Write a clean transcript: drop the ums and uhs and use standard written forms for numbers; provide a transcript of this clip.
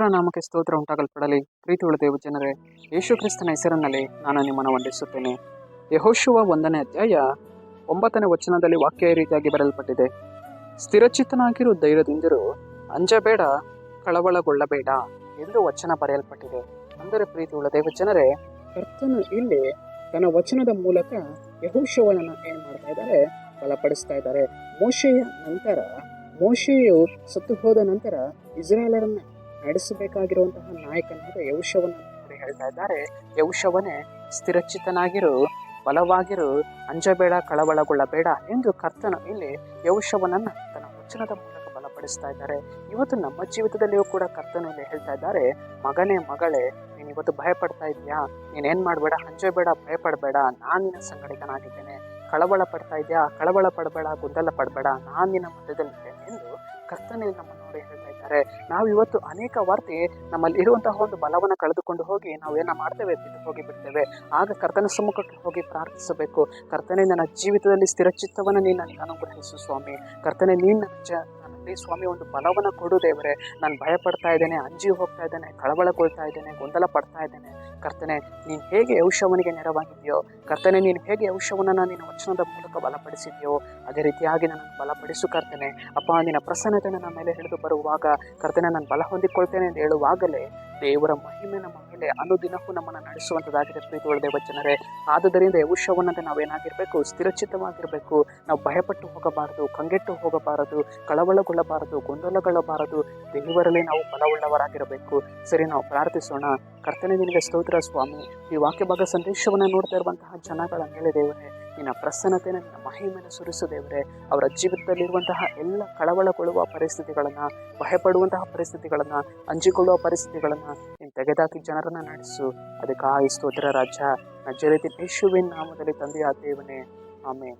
ದೇವರ ನಾಮಕ್ಕೆ ಸ್ತೋತ್ರ ಉಂಟಾಗಲ್ಪಡಲಿ. ಪ್ರೀತಿಯುಳ್ಳ ದೇವ ಜನರೇ, ಯೇಸು ಕ್ರಿಸ್ತನ ಹೆಸರಿನಲ್ಲಿ ನಾನು ನಿಮ್ಮನ್ನು ವಂದಿಸುತ್ತೇನೆ. ಯೆಹೋಶುವ 1ನೇ ಅಧ್ಯಾಯ 9ನೇ ವಚನದಲ್ಲಿ ವಾಕ್ಯ ಈ ರೀತಿಯಾಗಿ ಬರೆಯಲ್ಪಟ್ಟಿದೆ. ಸ್ಥಿರಚಿತ್ತನಾಗಿರು, ಧೈರ್ಯದಿಂದಿರು, ಅಂಜಬೇಡ, ಕಳವಳಗೊಳ್ಳಬೇಡ ಎಂದು ವಚನ ಬರೆಯಲ್ಪಟ್ಟಿದೆ. ಅಂದರೆ ಪ್ರೀತಿಯುಳ್ಳ ದೇವ ಜನರೇ, ಕರ್ತನು ಇಲ್ಲಿ ತನ್ನ ವಚನದ ಮೂಲಕ ಯೆಹೋಶುವನನ್ನು ಏನು ಮಾಡ್ತಾ ಇದ್ದಾರೆ, ಬಲಪಡಿಸ್ತಾ ಇದ್ದಾರೆ. ಮೋಶೆಯು ಸತ್ತು ಹೋದ ನಂತರ ಇಸ್ರಾಯೇಲರನ್ನ ನಡೆಸಬೇಕಾಗಿರುವಂತಹ ನಾಯಕನಾದ ಯೆಹೋಶುವನನ್ನು ನೋಡಿ ಹೇಳ್ತಾ ಇದ್ದಾರೆ, ಯೆಹೋಶುವನೇ ಸ್ಥಿರಚಿತ್ತನಾಗಿರು, ಬಲವಾಗಿರು, ಅಂಜಬೇಡ, ಕಳವಳಗೊಳ್ಳಬೇಡ ಎಂದು ಕರ್ತನು ಇಲ್ಲಿ ಯೆಹೋಶುವನನ್ನ ತನ್ನ ವಚನದ ಮೂಲಕ ಬಲಪಡಿಸ್ತಾ ಇದ್ದಾರೆ. ಇವತ್ತು ನಮ್ಮ ಜೀವಿತದಲ್ಲಿಯೂ ಕೂಡ ಕರ್ತನು ಇಲ್ಲಿ ಹೇಳ್ತಾ ಇದ್ದಾರೆ, ಮಗನೇ, ಮಗಳೇ, ನೀನು ಇವತ್ತು ಭಯ ಪಡ್ತಾ ಇದೆಯಾ? ನೀನೇನ್ ಮಾಡಬೇಡ, ಅಂಜಬೇಡ, ಭಯಪಡಬೇಡ, ನಾನು ನಿನ್ನ ಸಂಗಡಿಗನಾಗಿದ್ದೇನೆ. ಕಳವಳ ಪಡ್ತಾ ಇದೆಯಾ? ಕಳವಳ ಪಡಬೇಡ, ಗೊಂದಲ ಪಡಬೇಡ, ನಾನು ನಿನ್ನ ಮಧ್ಯದಲ್ಲಿದ್ದೇನೆ ಎಂದು ಕರ್ತನಲ್ಲಿ ನಮ್ಮ ನೋಡಿ ಹೇಳ್ತಾ ಇದ್ದಾರೆ. ನಾವು ಇವತ್ತು ಅನೇಕ ವಾರ್ತೆ ನಮ್ಮಲ್ಲಿ ಇರುವಂತಹ ಒಂದು ಬಲವನ್ನು ಕಳೆದುಕೊಂಡು ಹೋಗಿ ನಾವು ಏನ ಮಾಡ್ತೇವೆ, ಬಿದ್ದು ಹೋಗಿ ಬಿಡ್ತೇವೆ. ಆಗ ಕರ್ತನ ಸಮ್ಮುಖಕ್ಕೆ ಹೋಗಿ ಪ್ರಾರ್ಥಿಸಬೇಕು. ಕರ್ತನೇ, ನನ್ನ ಜೀವಿತದಲ್ಲಿ ಸ್ಥಿರಚಿತ್ತವನ್ನು ನೀನು ನನಗೆ ಅನುಗ್ರಹಿಸು ಸ್ವಾಮಿ. ಕರ್ತನೇ, ನೀನು ನನ್ನಲ್ಲಿ ಸ್ವಾಮಿ ಒಂದು ಬಲವನ್ನು ಕೊಡು ದೇವರೇ. ನಾನು ಭಯ ಪಡ್ತಾ ಇದ್ದೇನೆ, ಅಂಜಿ ಹೋಗ್ತಾ ಇದ್ದೇನೆ, ಕಳವಳಗೊಳ್ತಾ ಇದ್ದೇನೆ, ಗೊಂದಲ ಪಡ್ತಾ ಇದ್ದೇನೆ. ಕರ್ತನೆ, ನೀನು ಹೇಗೆ ಯೆಹೋಶುವನಿಗೆ ನೆರವಾಗಿದೆಯೋ, ಕರ್ತನೆ, ನೀನು ಹೇಗೆ ಯೆಹೋಶುವನನ್ನು ನಿನ್ನ ವಚನದ ಮೂಲಕ ಬಲಪಡಿಸಿದೆಯೋ ಅದೇ ರೀತಿಯಾಗಿ ನನ್ನನ್ನು ಬಲಪಡಿಸು ಕರ್ತನೆ. ಅಪ್ಪ, ನಿನ್ನ ಪ್ರಸನ್ನತೆ ನನ್ನ ಮೇಲೆ ಹಿಡಿದು ಬರುವಾಗ ಕರ್ತನೆ, ನಾನು ಬಲ ಹೊಂದಿಕೊಳ್ತೇನೆ ಎಂದು ಹೇಳುವಾಗಲೇ ದೇವರ ಮಹಿಮೆ ನಮ್ಮ ಮೇಲೆ ಅನುದಿನವೂ ನಮ್ಮನ್ನು ನಡೆಸುವಂಥದ್ದಾಗಿದೆ. ಪ್ರೀತಿಯುಳ್ಳ ದೇವ ಜನರೇ, ಆದುದರಿಂದ ಯೆಹೋಶುವನಂತೆ ನಾವೇನಾಗಿರಬೇಕು, ಸ್ಥಿರಚಿತ್ತವಾಗಿರಬೇಕು. ನಾವು ಭಯಪಟ್ಟು ಹೋಗಬಾರದು, ಕಂಗೆಟ್ಟು ಹೋಗಬಾರದು, ಕಳವಳಗೊಳ್ಳಬಾರದು, ಗೊಂದಲಗೊಳ್ಳಬಾರದು. ದೇವರಲ್ಲಿ ನಾವು ಬಲವುಳ್ಳವರಾಗಿರಬೇಕು. ಸರಿ, ನಾವು ಪ್ರಾರ್ಥಿಸೋಣ. ಕರ್ತನೆ, ನಿನಗೆ ಸ್ತೋತ್ರ ಸ್ವಾಮಿ. ಈ ವಾಕ್ಯ ಭಾಗ ಸಂದೇಶವನ್ನು ನೋಡ್ತಾ ಇರುವಂತಹ ಜನಗಳ ಮೇಲೆ ದೇವರೇ, ನಿನ್ನ ಪ್ರಸನ್ನತೆಯನ್ನು, ನಿನ್ನ ಮಹಿಮೆಯನ್ನು ಸುರಿಸು ದೇವರೇ. ಅವರ ಜೀವಿತದಲ್ಲಿರುವಂತಹ ಎಲ್ಲ ಕಳವಳಗೊಳ್ಳುವ ಪರಿಸ್ಥಿತಿಗಳನ್ನು, ಭಯಪಡುವಂತಹ ಪರಿಸ್ಥಿತಿಗಳನ್ನು, ಅಂಜಿಕೊಳ್ಳುವ ಪರಿಸ್ಥಿತಿಗಳನ್ನು ನೀನು ತೆಗೆದಾಕಿ ಜನರನ್ನು ನಡೆಸು. ಅದಕ್ಕಾಗಿ ಸ್ತೋತ್ರ ರಾಜ. ನಜರೇತಿನ ಯೇಸುವಿನ ನಾಮದಲ್ಲಿ ತಂದೆಯಾದ ದೇವನೇ, ಆಮೆನ್.